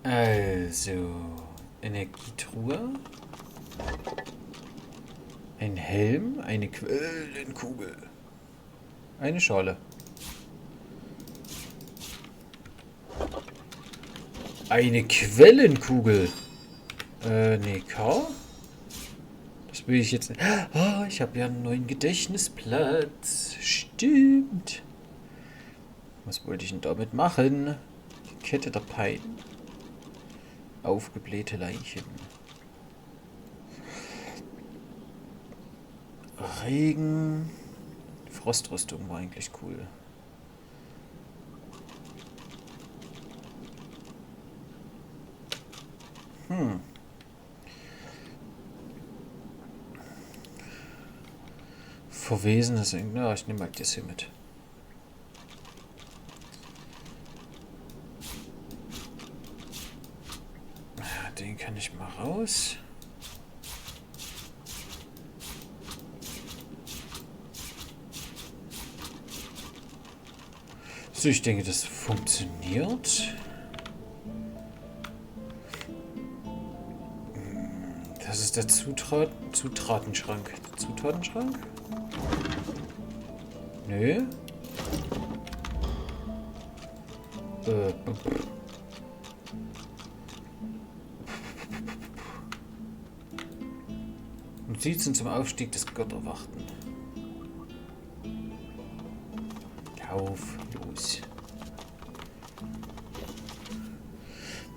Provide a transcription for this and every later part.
Also, Energietruhe, ein Helm, eine Quellenkugel, eine Schale, eine Quellenkugel. Nee, K? Das will ich jetzt nicht. Oh, ich habe ja einen neuen Gedächtnisplatz. Stimmt. Was wollte ich denn damit machen? Die Kette der Pein. Aufgeblähte Leichen. Regen. Frostrüstung war eigentlich cool. Verwesenes. Ja, ich nehme mal das hier mit. Den kann ich mal raus. So, ich denke, das funktioniert. Das ist der Zutatenschrank. Zutatenschrank? Nö. Äh, Notizen zum Aufstieg des Götterwachten. Auf, los.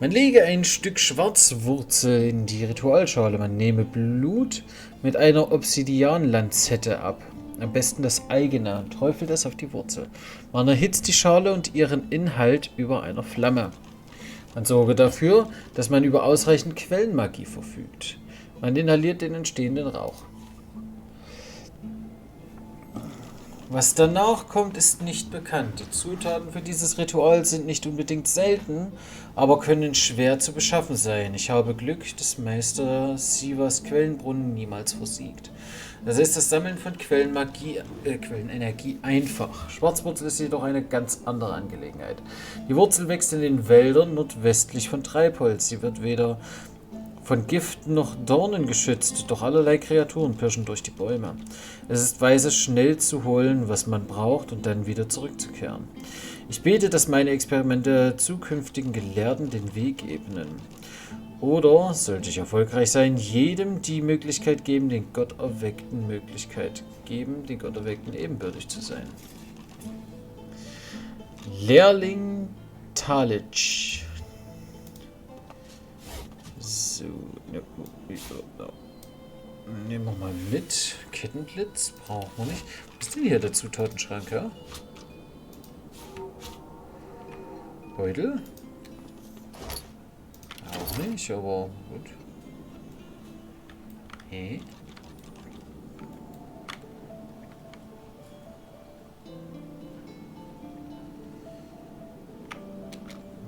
Man lege ein Stück Schwarzwurzel in die Ritualschale. Man nehme Blut mit einer Obsidianlanzette ab. Am besten das eigene und träufelt es auf die Wurzel. Man erhitzt die Schale und ihren Inhalt über einer Flamme. Man sorge dafür, dass man über ausreichend Quellenmagie verfügt. Man inhaliert den entstehenden Rauch. Was danach kommt, ist nicht bekannt. Die Zutaten für dieses Ritual sind nicht unbedingt selten, aber können schwer zu beschaffen sein. Ich habe Glück, dass Meister Sivas Quellenbrunnen niemals versiegt. Das ist das Sammeln von Quellenenergie einfach. Schwarzwurzel ist jedoch eine ganz andere Angelegenheit. Die Wurzel wächst in den Wäldern nordwestlich von Treibholz. Sie wird weder von Giften noch Dornen geschützt, doch allerlei Kreaturen pirschen durch die Bäume. Es ist weise, schnell zu holen, was man braucht und dann wieder zurückzukehren. Ich bete, dass meine Experimente zukünftigen Gelehrten den Weg ebnen. Oder, sollte ich erfolgreich sein, jedem die Möglichkeit geben, den Gotterweckten ebenbürtig zu sein. Lehrling Talitsch. So, nehmen wir mal mit. Kettenblitz brauchen wir nicht. Was ist denn hier der Zutatenschrank, ja? Beutel? Auch nicht, aber gut. Hey.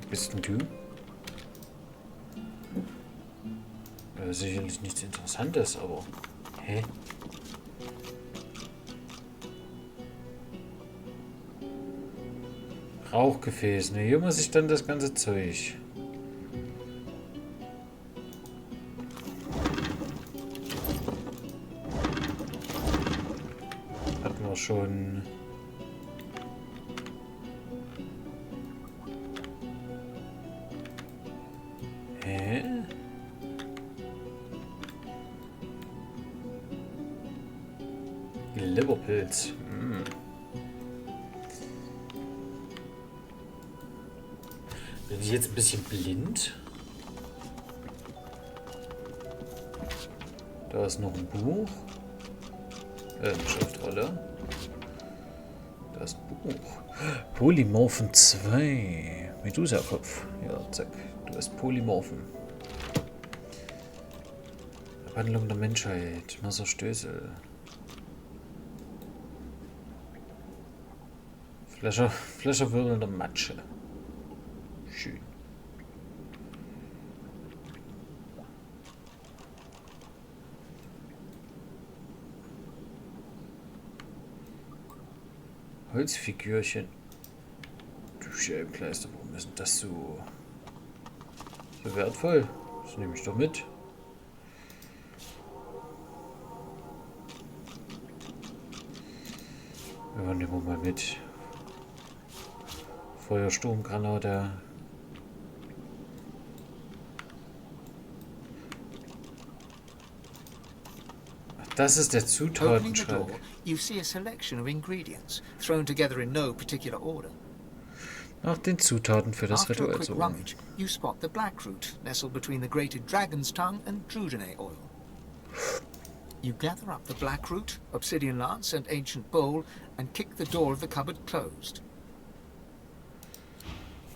Bist denn du? Sicherlich nichts Interessantes, aber... Hä? Rauchgefäß, ne? Hier muss ich dann das ganze Zeug. Hatten wir schon... Hä? Leberpilz. Bin ich jetzt ein bisschen blind? Da ist noch ein Buch. Eine Schriftrolle. Da ist ein Buch. Polymorphen 2. Medusa-Kopf. Ja, zack. Du hast Polymorphen. Abhandlung der Menschheit. Messerstößel. Flasche wirbelnder Matsche. Schön. Holzfigürchen. Du Scheibenkleister, warum ist denn das so? So wertvoll. Das nehme ich doch mit. Ja, nehmen wir mal mit. Feuersturmgranate. Das ist der Opening the door, Zutatenschrank. you see a selection of ingredients, thrown together in no particular order. Nach den Zutaten für das After a Ritual quick suchen. rummage, you spot the black root nestled between the grated dragon's tongue and drudene oil. You gather up the black root, obsidian lance, and ancient bowl, and kick the door of the cupboard closed.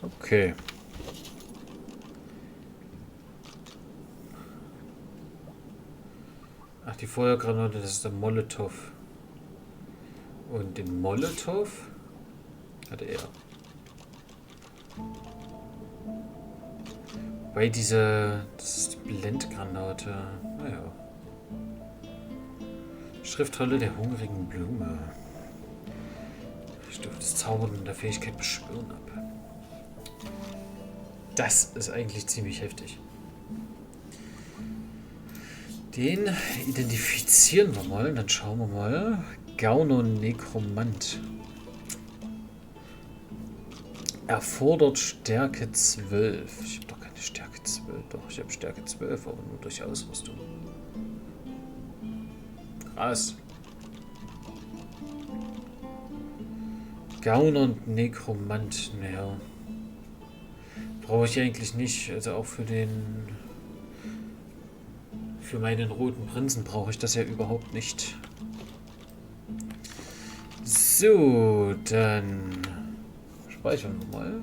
Okay. Ach, die Feuergranate, das ist der Molotow. Und den Molotow hatte er. Bei dieser... Das ist die Blendgranate. Naja. Schriftrolle der hungrigen Blume. Stufe des Zaubern und der Fähigkeit beschwören ab. Das ist eigentlich ziemlich heftig. Den identifizieren wir mal. Dann schauen wir mal. Gauner Nekromant. Erfordert Stärke 12. Ich habe doch keine Stärke 12. Doch, ich habe Stärke 12, aber nur durch Ausrüstung. Krass. Gauner und Nekromant. Naja. Brauche ich eigentlich nicht. Also auch für den... Für meinen roten Prinzen brauche ich das ja überhaupt nicht. So, dann... Speichern wir mal.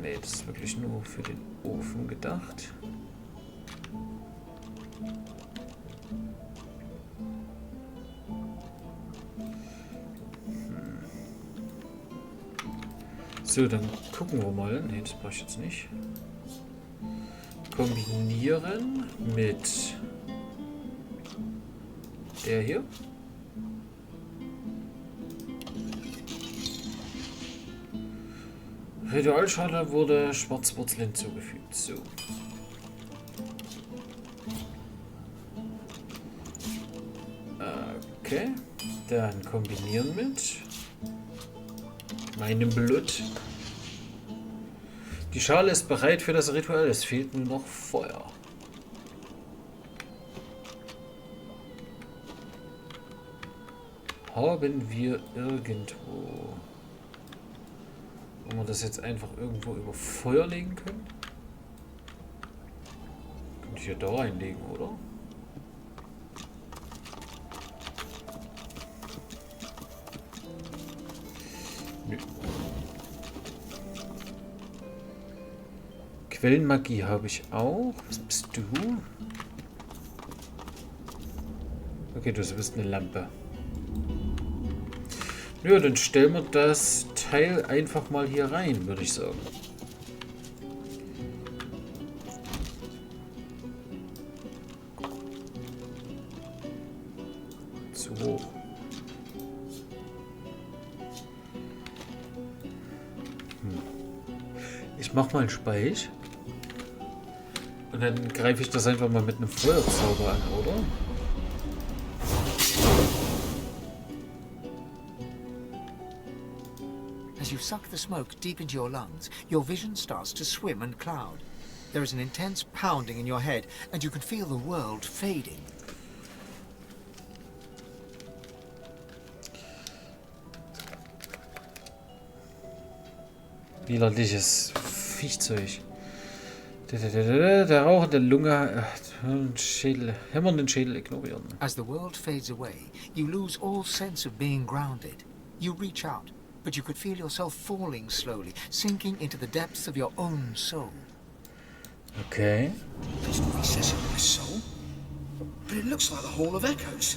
Ne, das ist wirklich nur für den Ofen gedacht. So, dann gucken wir mal. Ne, das brauche ich jetzt nicht. Kombinieren mit der hier. Ritualschale wurde Schwarzwurzel hinzugefügt. So. Okay. Dann kombinieren mit meinem Blut. Die Schale ist bereit für das Ritual. Es fehlt nur noch Feuer. Haben wir irgendwo... Wenn wir das jetzt einfach irgendwo über Feuer legen können? Könnte ich hier da reinlegen, oder? Nö. Quellenmagie habe ich auch. Was bist du? Okay, du bist eine Lampe. Ja, dann stellen wir das Teil einfach mal hier rein, würde ich sagen. Zu hoch. Ich mach mal einen Speich. Und dann greife ich das einfach mal mit einem Feuerzauber an, oder? As you suck the smoke deep into your lungs, your vision starts to swim and cloud. There is an intense pounding in your head, and you can feel the world fading. Widerliches Viechzeug. Der Rauch in der Lunge, Schädel, hämmernden Schädel ignorieren. As the world fades away, you lose all sense of being grounded. You reach out, but you could feel yourself falling slowly, sinking into the depths of your own soul. Okay. It's not recess in my soul, but it looks like the Hall of Echoes.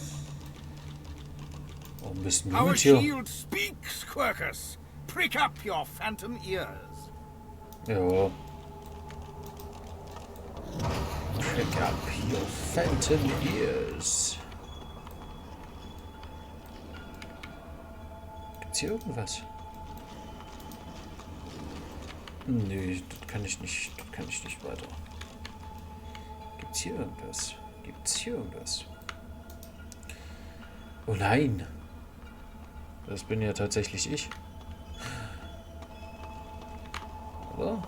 Warum bist du Our mit hier? shield speaks, Quercus. Prick up your phantom ears. Ja. Pick up your phantom ears. Gibt's hier irgendwas? Nö, das kann ich nicht weiter. Gibt's hier irgendwas? Oh nein! Das bin ja tatsächlich ich. Oder?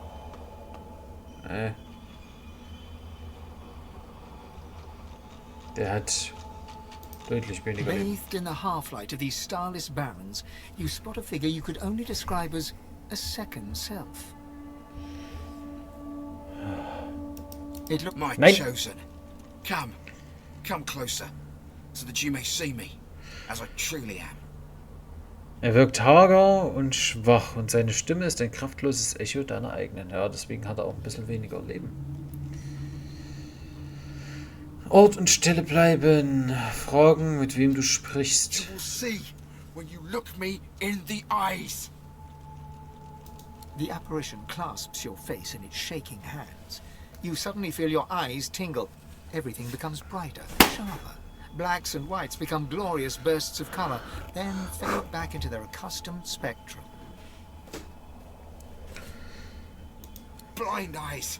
Der hat deutlich weniger Leben. Bathed in the half-light of these starless barrens, you spot a figure you could only describe as a second self. It looked My Nein. chosen. Come closer, so that you may see me, as I truly am. Er wirkt hager und schwach und seine Stimme ist ein kraftloses Echo deiner eigenen. Ja, deswegen hat er auch ein bisschen weniger Leben. Ort und Stille bleiben. Fragen, mit wem du sprichst. You will see when you look me in the eyes. The apparition clasps your face in its shaking hands. You suddenly feel your eyes tingle. Everything becomes brighter, sharper. Blacks and whites become glorious bursts of color, then fade back into their accustomed spectrum. Blind eyes,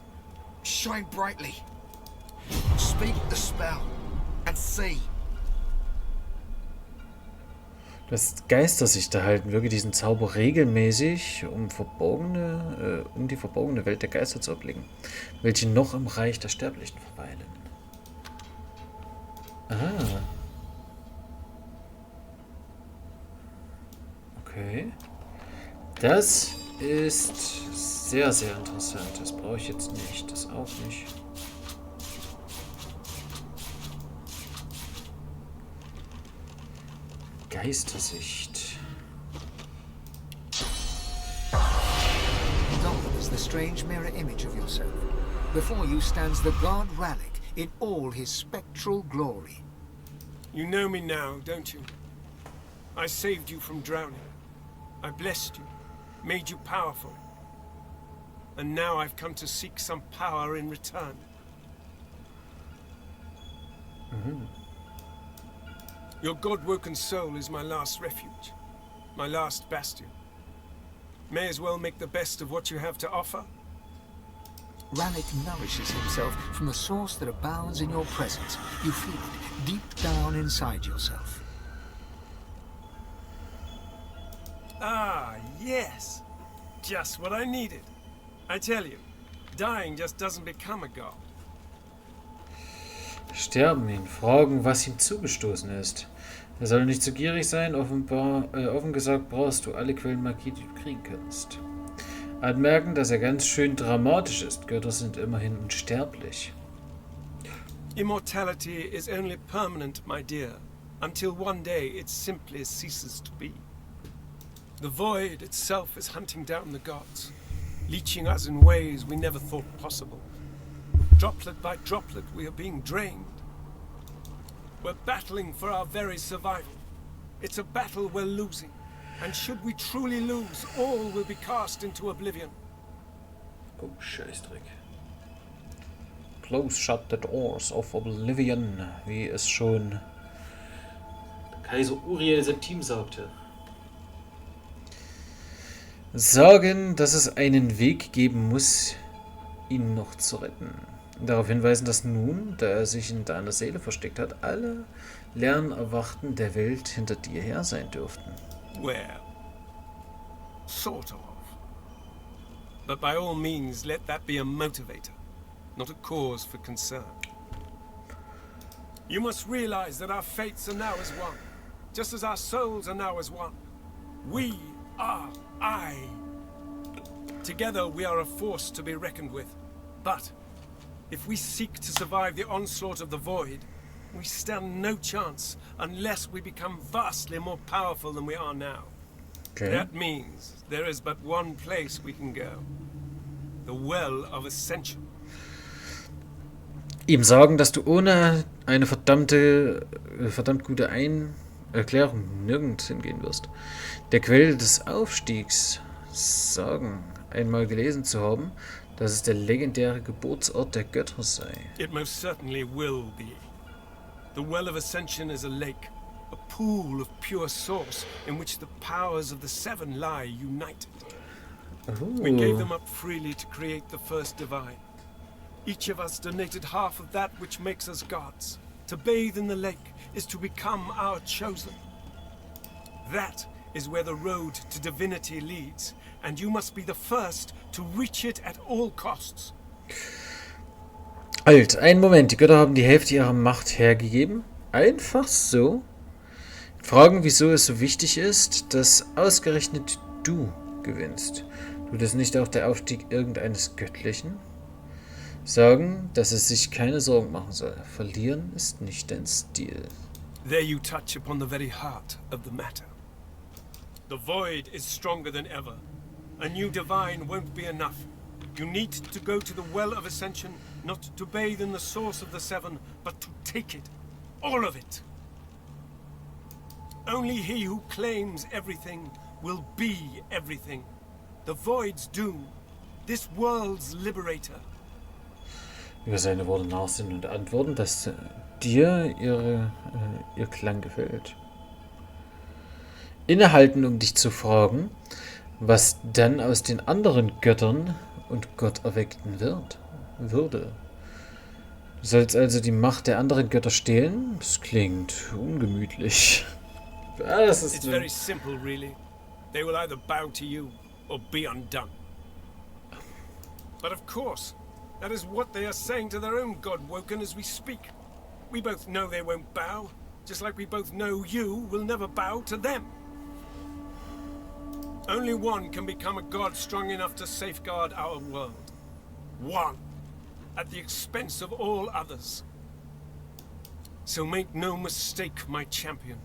shine brightly. Speak the spell and see. Dass Geister sich da halten, wirke diesen Zauber regelmäßig, um die verborgene Welt der Geister zu erblicken, welche noch im Reich der Sterblichen verweilen. Aha. Okay. Das ist sehr, sehr interessant. Das brauche ich jetzt nicht. Das auch nicht. Geistersicht. Gone is the strange mirror image of yourself. Before you stands the god Ralik in all his spectral glory. You know me now, don't you? I saved you from drowning. I blessed you, made you powerful. And now I've come to seek some power in return. Your god-woken soul is my last refuge, my last bastion. May as well make the best of what you have to offer. Ralik nourishes himself from the source that abounds in your presence. You feel it deep down inside yourself. Ah, yes. Just what I needed. I tell you, dying just doesn't become a god. Sterben ihn, fragen, was ihm zugestoßen ist. Er soll nicht zu gierig sein, offen gesagt brauchst du alle Quellen Magie, die du kriegen kannst. Anmerken, dass er ganz schön dramatisch ist. Götter sind immerhin unsterblich. Immortality is only permanent, my dear, until one day it simply ceases to be. The void itself is hunting down the gods, leeching us in ways we never thought possible. Droplet by droplet, we are being drained. We're battling for our very survival. It's a battle we're losing. And should we truly lose, all will be cast into oblivion. Oh, Scheißdreck. Close shut the doors of oblivion, wie es schon der Kaiser Uriel Septim sagte. Sagen, dass es einen Weg geben muss, ihn noch zu retten. Darauf hinweisen, dass nun, da er sich in deiner Seele versteckt hat, alle Lernerwachten der Welt hinter dir her sein dürften. Well, sort of. But by all means, let that be a motivator, not a cause for concern. You must realize that our fates are now as one, just as our souls are now as one. We are I. Together we are a force to be reckoned with. But if we seek to survive the onslaught of the void, we stand no chance unless we become vastly more powerful than we are now. Okay. That means there is but one place we can go. The Well of Ascension. Ihm sagen, dass du ohne eine verdammt gute Erklärung nirgends hingehen wirst. Der Quelle des Aufstiegs sagen, einmal gelesen zu haben, dass es der legendäre Geburtsort der Götter sei. It most certainly will be. The Well of Ascension is a lake, a pool of pure source in which the powers of the seven lie united. We gave them up freely to create the first divine. Each of us donated half of that which makes us gods. To bathe in the lake is to become our chosen. That is where the road to divinity leads, and you must be the first to reach it at all costs. Alt, einen Moment, die Götter haben die Hälfte ihrer Macht hergegeben? Einfach so? Fragen, wieso es so wichtig ist, dass ausgerechnet du gewinnst. Tut es nicht auch der Aufstieg irgendeines Göttlichen? Sagen, dass es sich keine Sorgen machen soll. Verlieren ist nicht dein Stil. There you touch upon the very heart of the matter. The void is stronger than ever. A new divine won't be enough. You need to go to the well of ascension, not to bathe in the source of the seven, but to take it. All of it. Only he who claims everything will be everything. The void's doom. This world's liberator. Über seine Worte nachsinnen und antworten, dass dir ihr Klang gefällt. Innehalten, um dich zu fragen, was dann aus den anderen Göttern und Gotterweckten würde. Du sollst also die Macht der anderen Götter stehlen? Das klingt ungemütlich. Ja, das ist It's very simple, really. They will either bow to you or be undone. But of course, that is what they are saying to their own God Woken as we speak. We both know they won't bow, just like we both know you will never bow to them. Only one can become a god strong enough to safeguard our world. One, at the expense of all others. So make no mistake, my champion.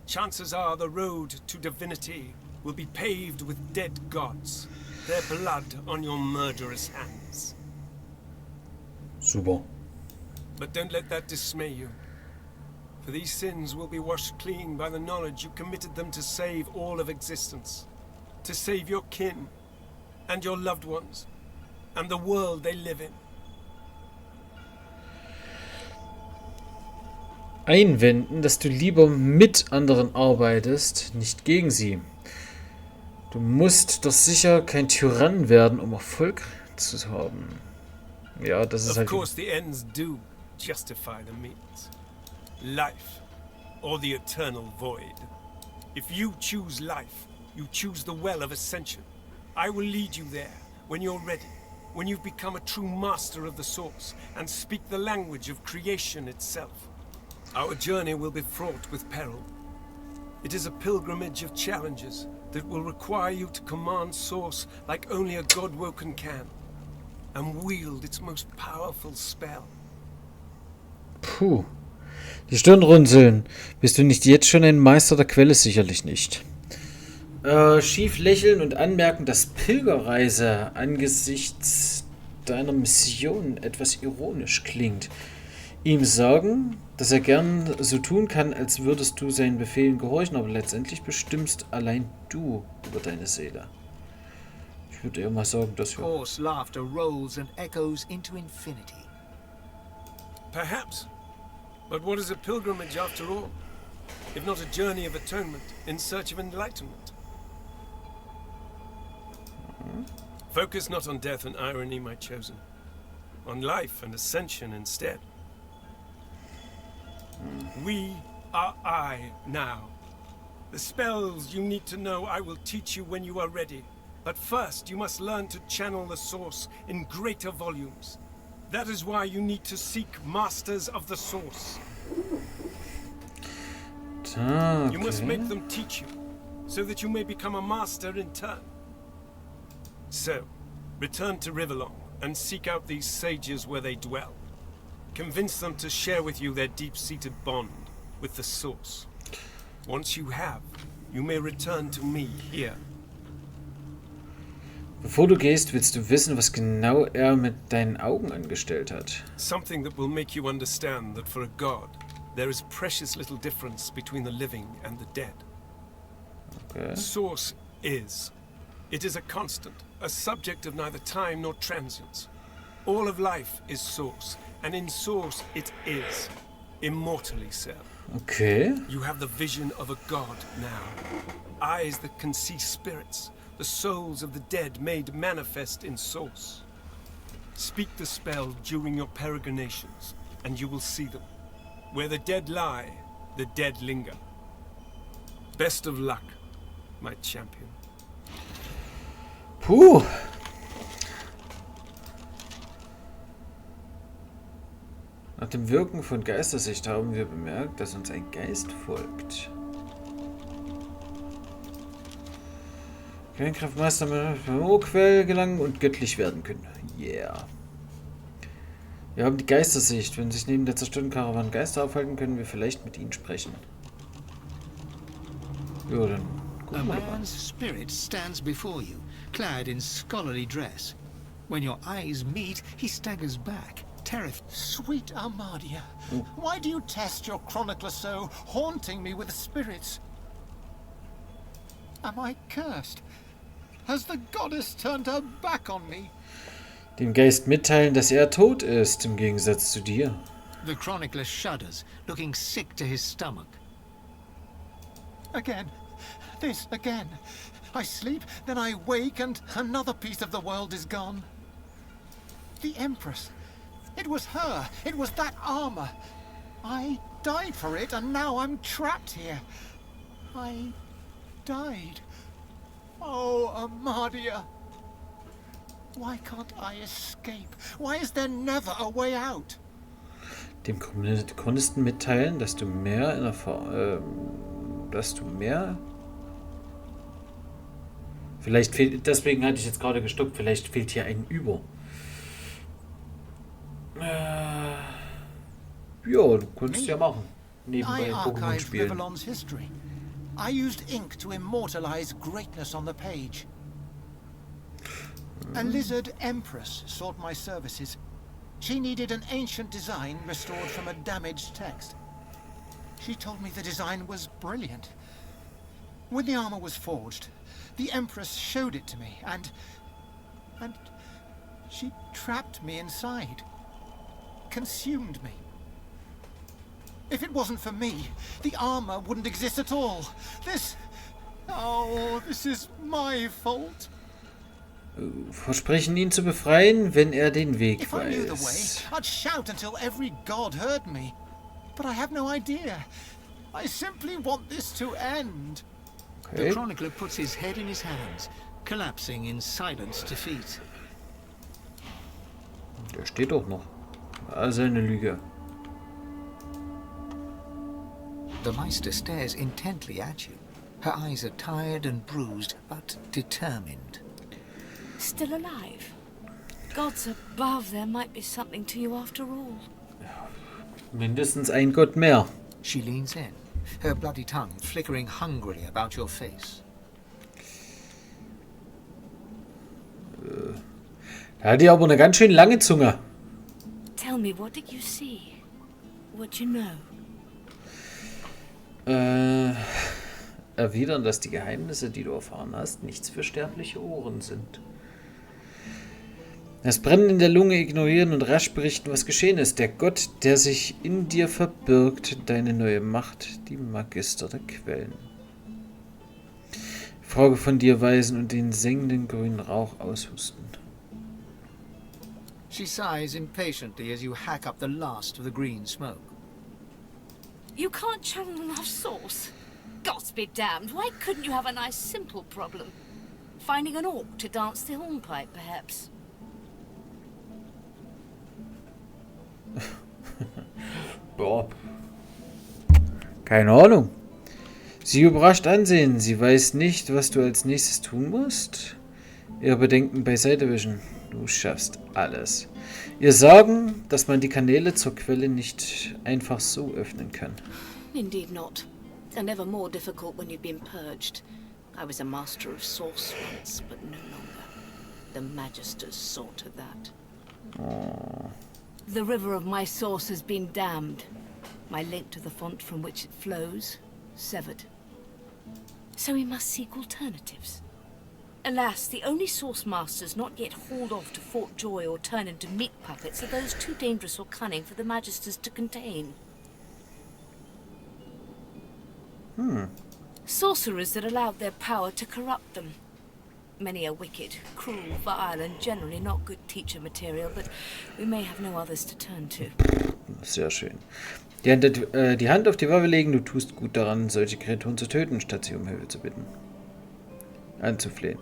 Chances are the road to divinity will be paved with dead gods, their blood on your murderous hands. super. But don't let that dismay you. For these sins will be washed clean by the knowledge you committed them to save all of existence. To save your kin, and your loved ones, and the world they live in. Einwenden, dass du lieber mit anderen arbeitest, nicht gegen sie. Du musst doch sicher kein Tyrann werden, um Erfolg zu haben. Ja, das ist Of halt... course the ends do justify the means. Life, or the eternal void. If you choose life, you choose the well of ascension. I will lead you there when you're ready, when you've become a true master of the source and speak the language of creation itself. Our journey will be fraught with peril. It is a pilgrimage of challenges that will require you to command source like only a God-woken can, and wield its most powerful spell. Puh. Die Stirn runzeln. Bist du nicht jetzt schon ein Meister der Quelle? Sicherlich nicht. Schief lächeln und anmerken, dass Pilgerreise angesichts deiner Mission etwas ironisch klingt. Ihm sagen, dass er gern so tun kann, als würdest du seinen Befehlen gehorchen, aber letztendlich bestimmst allein du über deine Seele. Ich würde eher mal sagen, dass wir... Coarse laughter rolls and echoes into infinity. Perhaps. But what is a pilgrimage after all? If not a journey of atonement in search of enlightenment? Focus not on death and irony, my chosen. On life and ascension instead. We are I now. The spells you need to know I will teach you when you are ready. But first you must learn to channel the source in greater volumes. That is why you need to seek masters of the source. Okay. You must make them teach you, so that you may become a master in turn. So, return to Riverlong and seek out these sages where they dwell. Convince them to share with you their deep-seated bond with the source. Once you have, you may return to me here. Bevor du gehst, willst du wissen, was genau er mit deinen Augen angestellt hat. Something that will make you understand that for a god, there is precious little difference between the living and the dead. Okay. Source is. It is a constant, a subject of neither time nor transience. All of life is source, and in source it is, immortally so. Okay. You have the vision of a god now. Eyes that can see spirits, the souls of the dead made manifest in source. Speak the spell during your peregrinations, and you will see them. Where the dead lie, the dead linger. Best of luck, my champion. Puh. Nach dem Wirken von Geistersicht haben wir bemerkt, dass uns ein Geist folgt. Kernkraftmeister mit Quell gelangen und göttlich werden können. Yeah. Wir haben die Geistersicht. Wenn sich neben der zerstörten Karawane Geister aufhalten, können wir vielleicht mit ihnen sprechen. Ja, dann A gucken wir mal. man's spirit stands before you, clad in scholarly dress. When your eyes meet, he staggers back, terrified. Sweet Armadia, why do you test your chronicler so, haunting me with spirits? Am I cursed? Has the goddess turned her back on me? Dem Geist mitteilen, dass er tot ist, im Gegensatz zu dir. The chronicler shudders, looking sick to his stomach. Again. This again. I sleep, then I wake, and another piece of the world is gone. The Empress. It was her. It was that armor. I died for it, and now I'm trapped here. I died. Oh, Armadia. Why can't I escape? Why is there never a way out? Dem Chronisten mitteilen, dass du mehr in Vielleicht fehlt, deswegen hatte ich jetzt gerade gestoppt, vielleicht fehlt hier ein Über. Ja, du kannst ja machen. Nebenbei I Pokémon archived spielen. Rivellon's history. I used ink to immortalize greatness on the page. A lizard empress sought my services. She needed an ancient design restored from a damaged text. She told me the design was brilliant. When the armor was forged, the Empress showed it to me, and she trapped me inside. Consumed me. If it wasn't for me, the armor wouldn't exist at all. This is my fault. Versprechen ihn zu befreien, wenn er den Weg If I knew the way, weiß. I'd shout until every god heard me. But I have no idea. I simply want this to end. The Okay. chronicler puts his head in his hands, collapsing in silent defeat. Der steht doch noch. Also eine Lüge. The Meister stares intently at you. Her eyes are tired and bruised, but determined. Still alive? Gods above, there might be something to you after all. Mindestens ein Gott mehr. She leans in, her bloody tongue flickering hungrily about your face. Da hat die aber eine ganz schön lange Zunge. Tell me, what did you see? What you know? Erwidern, dass die Geheimnisse, die du erfahren hast, nichts für sterbliche Ohren sind. Das Brennen in der Lunge ignorieren und rasch berichten, was geschehen ist. Der Gott, der sich in dir verbirgt, deine neue Macht, die Magister der Quellen. Frage von dir weisen und den sengenden grünen Rauch aushusten. She sighs impatiently as you hack up the last of the green smoke. You can't channel enough source. Gods be damned, why couldn't you have a nice simple problem? Finding an orc to dance the hornpipe, perhaps? Boah. Keine Ahnung. Sie überrascht ansehen. Sie weiß nicht, was du als nächstes tun musst. Ihre Bedenken beiseite wischen. Du schaffst alles. Ihr sagen, dass man die Kanäle zur Quelle nicht einfach so öffnen kann. Indeed not. And ever more difficult when you've been purged. I was a master of source once, but no longer. The Magisters saw to that. Oh. The river of my source has been damned. My link to the font from which it flows, severed. So we must seek alternatives. Alas, the only source masters not yet hauled off to Fort Joy or turn into meat puppets are those too dangerous or cunning for the Magisters to contain. Sorcerers that allowed their power to corrupt them. many are wicked, cruel, vile, and generally not good teacher material, but we may have no others to turn to. Sehr schön. Die Hand auf die Waffe legen, du tust gut daran, solche Kreaturen zu töten, statt sie um Hilfe zu bitten. Anzuflehen.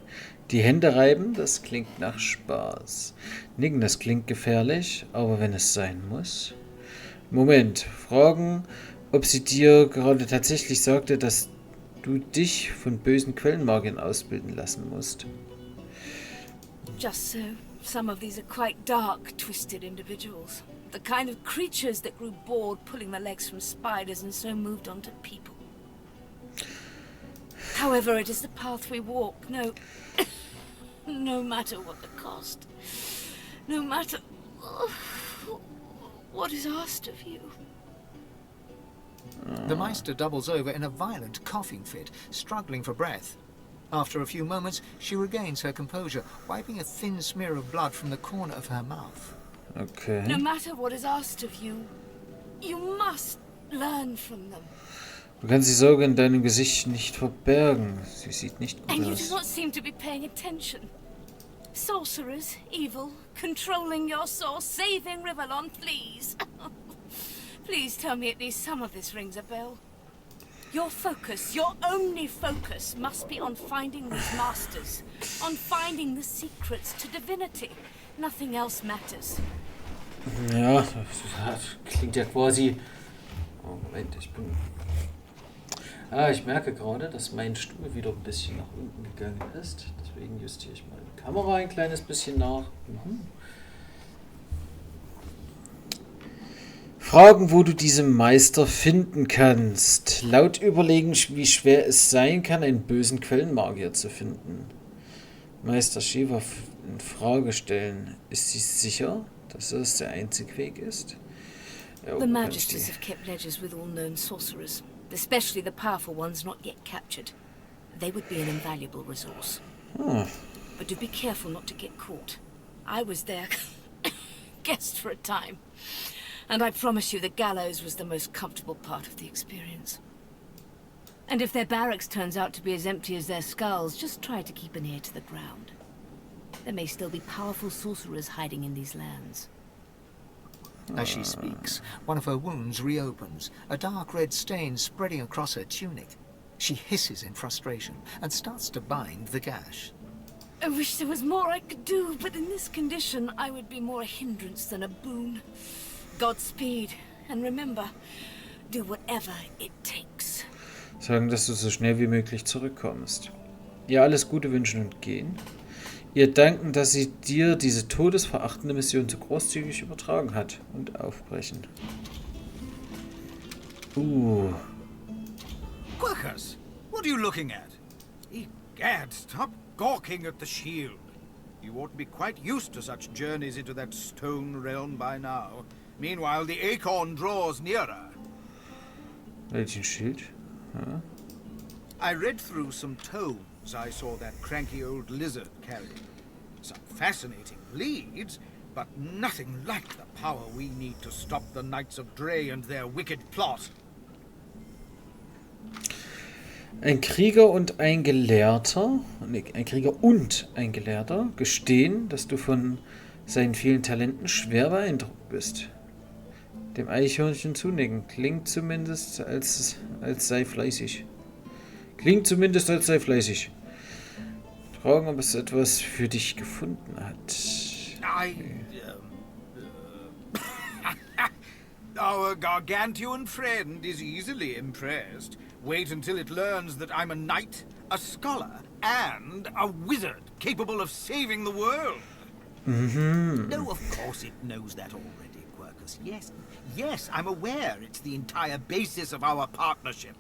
Die Hände reiben, das klingt nach Spaß. Nicken, das klingt gefährlich, aber wenn es sein muss. Moment, fragen, ob sie dir gerade tatsächlich sagte, dass du dich von bösen Quellenmagiern ausbilden lassen musst. Just so. Some of these are quite dark, twisted individuals. The kind of creatures that grew bored pulling the legs from spiders and so moved on to people. However, it is the path we walk, no matter what the cost. No matter what is asked of you. The Meister doubles over in a violent coughing fit, struggling for breath. After a few moments, she regains her composure, wiping a thin smear of blood from the corner of her mouth. Okay. No matter what is asked of you, you must learn from them. Du kannst die Sorge in deinem Gesicht nicht verbergen. Sie sieht nicht gut And you aus. do not seem to be paying attention. Sorcerers, evil, controlling your soul, saving Rivellon, please. Please tell me at least some of this rings a bell. Your focus, your only focus, must be on finding these masters, on finding the secrets to divinity. Nothing else matters. Ja, das klingt ja quasi... Oh, Moment, ich merke gerade, dass mein Stuhl wieder ein bisschen nach unten gegangen ist. Deswegen justiere ich mal die Kamera ein kleines bisschen nach. Fragen, wo du diesen Meister finden kannst. Laut überlegen, wie schwer es sein kann, einen bösen Quellenmagier zu finden. Meister Shiva in Frage stellen. Ist sie sicher, dass das der einzige Weg ist? Ja, The Magisters have kept ledgers with all known sorcerers, especially the powerful ones not yet captured. They would be an invaluable resource. But do be careful not to get caught. I was their guest for a time, and I promise you the gallows was the most comfortable part of the experience. And if their barracks turns out to be as empty as their skulls, just try to keep an ear to the ground. There may still be powerful sorcerers hiding in these lands. As she speaks, one of her wounds reopens, a dark red stain spreading across her tunic. She hisses in frustration and starts to bind the gash. I wish there was more I could do, but in this condition, I would be more a hindrance than a boon. Godspeed, and remember, do whatever it takes. Sagen, dass du so schnell wie möglich zurückkommst. Ihr alles Gute wünschen und gehen. Ihr danken, dass sie dir diese todesverachtende Mission so großzügig übertragen hat und aufbrechen. Quirkus, what are you looking at? Egad, stop gawking at the shield. You ought to be quite used to such journeys into that stone realm by now. Meanwhile, the acorn draws nearer. Welchen Schild? Ja. I read through some tomes I saw that cranky old lizard carrying. Some fascinating leads, but nothing like the power we need to stop the Knights of Dre and their wicked plot. Ein Krieger und ein Gelehrter, ein Krieger und ein Gelehrter gestehen, dass du von seinen vielen Talenten schwer beeindruckt bist. Dem Eichhörnchen zunicken. Klingt zumindest als sei fleißig. Fragen, ob es etwas für dich gefunden hat. Our gargantuan friend is easily impressed. Wait until it learns that I'm a knight, a scholar, and a wizard capable of saving the world. No, of course it knows that already, Quirkus. Yes, I'm aware it's the entire basis of our partnership.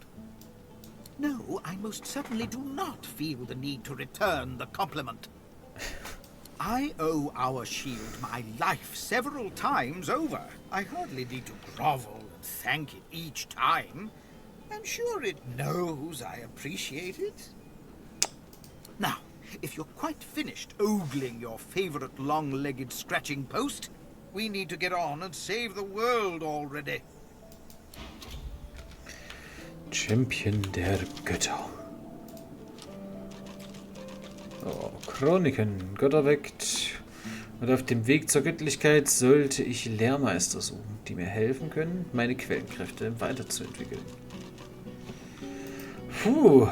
No, I most certainly do not feel the need to return the compliment. I owe our shield my life several times over. I hardly need to grovel and thank it each time. I'm sure it knows I appreciate it. Now, if you're quite finished ogling your favorite long-legged scratching post, we need to get on and save the world already. Champion der Götter. Oh, Chroniken. Gott erweckt. Und auf dem Weg zur Göttlichkeit sollte ich Lehrmeister suchen, die mir helfen können, meine Quellenkräfte weiterzuentwickeln. Puh.